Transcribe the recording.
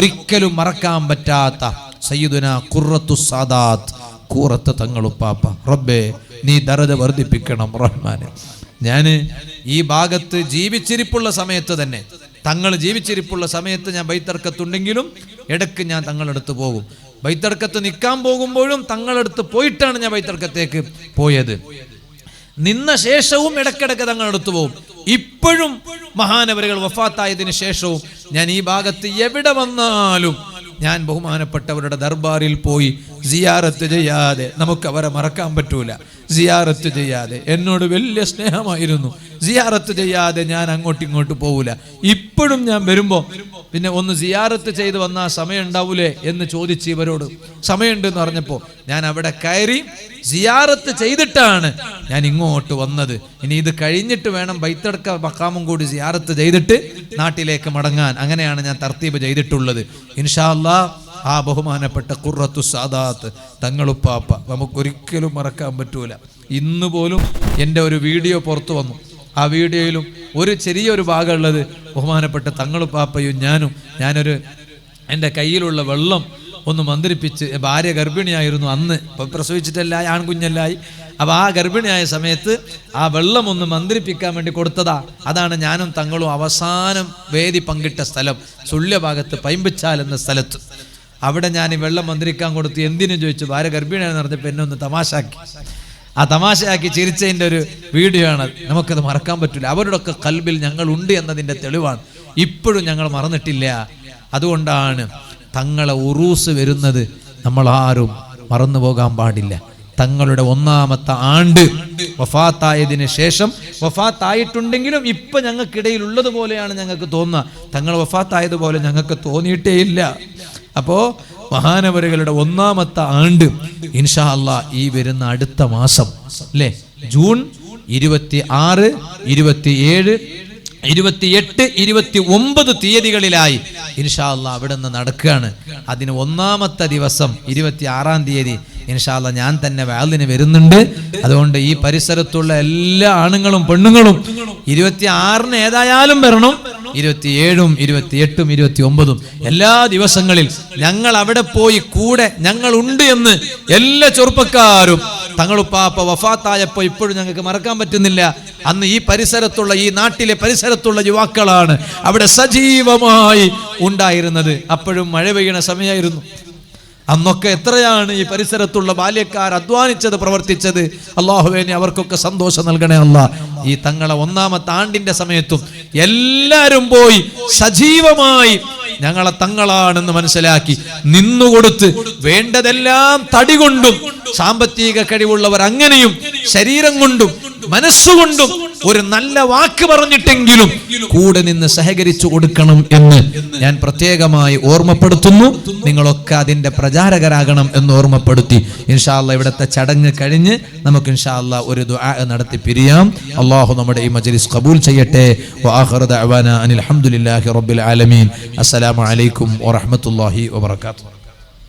നമുക്കൊരിക്കലും മറക്കാൻ പറ്റാത്ത സയ്യിദുനാ ഖുറത്തുസ് സാദാത്ത് കൂറത്ത് തങ്ങളുപ്പാപ്പ. റബ്ബേ നീ ദറജ വർദ്ധിപ്പിക്കണം റഹ്മാനെ. ഞാൻ ഈ ഭാഗത്ത് ജീവിച്ചിരിപ്പുള്ള സമയത്ത് തന്നെ, തങ്ങൾ ജീവിച്ചിരിപ്പുള്ള സമയത്ത് ഞാൻ ബൈത്തർക്കത്തുണ്ടെങ്കിലും ഇടയ്ക്ക് ഞാൻ തങ്ങളടുത്ത് പോകും. ബൈത്തർക്കത്ത് നിൽക്കാൻ പോകുമ്പോഴും തങ്ങളടുത്ത് പോയിട്ടാണ് ഞാൻ ബൈത്തർക്കത്തേക്ക് പോയത്. നിന്ന ശേഷവും ഇടയ്ക്കിടയ്ക്ക് തങ്ങളടുത്ത് പോകും. ഇപ്പോഴും മഹാനവരുകൾ വഫാത്തായതിനു ശേഷവും ഞാൻ ഈ ഭാഗത്ത് എവിടെ വന്നാലും ഞാൻ ബഹുമാനപ്പെട്ടവരുടെ ദർബാറിൽ പോയി സിയാറത്ത് ചെയ്യാതെ നമുക്ക് അവരെ മറക്കാൻ പറ്റൂല. സിയാറത്ത് ചെയ്യാതെ, എന്നോട് വലിയ സ്നേഹമായിരുന്നു, സിയാറത്ത് ചെയ്യാതെ ഞാൻ അങ്ങോട്ടും പോകൂല. ഇപ്പോഴും ഞാൻ വരുമ്പോൾ പിന്നെ ഒന്ന് സിയാറത്ത് ചെയ്ത് വന്നാൽ സമയം ഉണ്ടാവൂലേ എന്ന് ചോദിച്ച് ഇവരോട് സമയമുണ്ട് എന്ന് പറഞ്ഞപ്പോൾ ഞാൻ അവിടെ കയറി സിയാറത്ത് ചെയ്തിട്ടാണ് ഞാൻ ഇങ്ങോട്ട് വന്നത്. ഇനി ഇത് കഴിഞ്ഞിട്ട് വേണം ബൈത്തടക്ക മഖാമും കൂടി സിയാറത്ത് ചെയ്തിട്ട് നാട്ടിലേക്ക് മടങ്ങാൻ. അങ്ങനെയാണ് ഞാൻ തർത്തീബ് ചെയ്തിട്ടുള്ളത്. ഇൻഷാ അല്ലാഹ് ആ ബഹുമാനപ്പെട്ട ഖുറത്തുസ് സാദാത്ത് തങ്ങളുപ്പാപ്പ നമുക്കൊരിക്കലും മറക്കാൻ പറ്റൂല. ഇന്ന് പോലും എൻ്റെ ഒരു വീഡിയോ പുറത്തു വന്നു. ആ വീഡിയോയിലും ഒരു ചെറിയൊരു ഭാഗമുള്ളത് ബഹുമാനപ്പെട്ട തങ്ങളുപ്പാപ്പയും ഞാനൊരു എൻ്റെ കയ്യിലുള്ള വെള്ളം ഒന്ന് മന്ത്രിപ്പിച്ച്, ഭാര്യ ഗർഭിണിയായിരുന്നു അന്ന്, ഇപ്പം പ്രസവിച്ചിട്ടല്ലായി, ആൺകുഞ്ഞല്ലായി. അപ്പോൾ ആ ഗർഭിണിയായ സമയത്ത് ആ വെള്ളം ഒന്ന് മന്ത്രിപ്പിക്കാൻ വേണ്ടി കൊടുത്തതാ. അതാണ് ഞാനും തങ്ങളും അവസാനം വേദി പങ്കിട്ട സ്ഥലം, സുള്യ ഭാഗത്ത് പൈമ്പച്ചാൽ എന്ന സ്ഥലത്ത്. അവിടെ ഞാൻ ഈ വെള്ളം മന്ത്രിക്കാൻ കൊടുത്തു. എന്തിനും ചോദിച്ചു. ഭാര്യ ഗർഭിണിയാണെന്ന് പറഞ്ഞപ്പോൾ എന്നെ ഒന്ന് തമാശാക്കി. ആ തമാശയാക്കി ചിരിച്ചതിൻ്റെ ഒരു വീഡിയോ ആണ്. നമുക്കത് മറക്കാൻ പറ്റില്ല. അവരുടെയൊക്കെ കൽബിൽ ഞങ്ങളുണ്ട് എന്നതിൻ്റെ തെളിവാണ്. ഇപ്പോഴും ഞങ്ങൾ മറന്നിട്ടില്ല. അതുകൊണ്ടാണ് തങ്ങളെ ഉറൂസ് വരുന്നത് നമ്മൾ ആരും മറന്നു പോകാൻ പാടില്ല. തങ്ങളുടെ 1-ാമത്തെ ആണ്ട് വഫാത്തായതിന് ശേഷം, വഫാത്തായിട്ടുണ്ടെങ്കിലും ഇപ്പൊ ഞങ്ങൾക്കിടയിൽ ഉള്ളതുപോലെയാണ് ഞങ്ങൾക്ക് തോന്നുക. തങ്ങൾ വഫാത്തായതുപോലെ ഞങ്ങൾക്ക് തോന്നിയിട്ടേ ഇല്ല. അപ്പോ മഹാനവരുകളുടെ 1-ാമത്തെ ആണ്ട് ഇൻഷാ അല്ലാഹ് ഈ വരുന്ന അടുത്ത മാസം അല്ലേ, ജൂൺ 26, 27, 28, 29 തീയതികളിലായി ഇൻഷാ അല്ലാഹ് അവിടെ നിന്ന് നടക്കുകയാണ്. അതിന് 1-ാമത്തെ ദിവസം 26-ാം തീയതി ഇൻഷാ അല്ലാഹ് ഞാൻ തന്നെ വാളിന് വരുന്നുണ്ട്. അതുകൊണ്ട് ഈ പരിസരത്തുള്ള എല്ലാ ആണുങ്ങളും പെണ്ണുങ്ങളും 26-ന് ഏതായാലും വരണം. 27, 28, 29 എല്ലാ ദിവസങ്ങളിൽ ഞങ്ങൾ അവിടെ പോയി കൂടെ ഞങ്ങളുണ്ട് എന്ന് എല്ലാ ചെറുപ്പക്കാരും. തങ്ങളുപ്പാപ്പ വഫാത്തായപ്പോ ഇപ്പോഴും ഞങ്ങൾക്ക് മറക്കാൻ പറ്റുന്നില്ല. അന്ന് ഈ പരിസരത്തുള്ള, ഈ നാട്ടിലെ പരിസരത്തുള്ള യുവാക്കളാണ് അവിടെ സജീവമായി ഉണ്ടായിരുന്നത്. അപ്പോഴും മഴ പെയ്യണ സമയമായിരുന്നു. അന്നൊക്കെ എത്രയാണ് ഈ പരിസരത്തുള്ള ബാല്യക്കാർ അധ്വാനിച്ചത്, പ്രവർത്തിച്ചത്. അല്ലാഹുവേ നീ അവർക്കൊക്കെ സന്തോഷം നൽകണേ അല്ലാഹ്. ഈ തങ്ങളെ 1-ാമത്തെ ആണ്ടിന്റെ സമയത്തും എല്ലാവരും പോയി സജീവമായി ഞങ്ങളെ തങ്ങളാണെന്ന് മനസ്സിലാക്കി നിന്നുകൊടുത്ത് വേണ്ടതെല്ലാം തടി കൊണ്ടും, സാമ്പത്തിക കഴിവുള്ളവർ അങ്ങനെയും ശരീരം കൊണ്ടും മനസ്സുകൊണ്ടും ഒരു നല്ല വാക്ക് പറഞ്ഞിട്ടെങ്കിലും കൂടെ നിന്ന് സഹകരിച്ചു കൊടുക്കണം എന്ന് ഞാൻ പ്രത്യേകമായി ഓർമ്മപ്പെടുത്തുന്നു. നിങ്ങളൊക്കെ അതിന്റെ പ്രചാരകരാകണം എന്ന് ഓർമ്മപ്പെടുത്തി ഇൻഷാ അല്ലാഹ് ഇവിടുത്തെ ചടങ്ങ് കഴിഞ്ഞ് നമുക്ക് ഇൻഷാ അല്ലാഹ് ഒരു ദുആ നടത്തി പിരിയാം. അല്ലാഹു നമ്മുടെ ഈ മജ്ലിസ് ഖബൂൽ ചെയ്യട്ടെ. വആഖിറു ദഅവാനാ അനിൽ ഹംദുലില്ലാഹി റബ്ബിൽ ആലമീൻ. അസ്സലാമു അലൈക്കും വറഹ്മത്തുള്ളാഹി വബറകാതുഹു.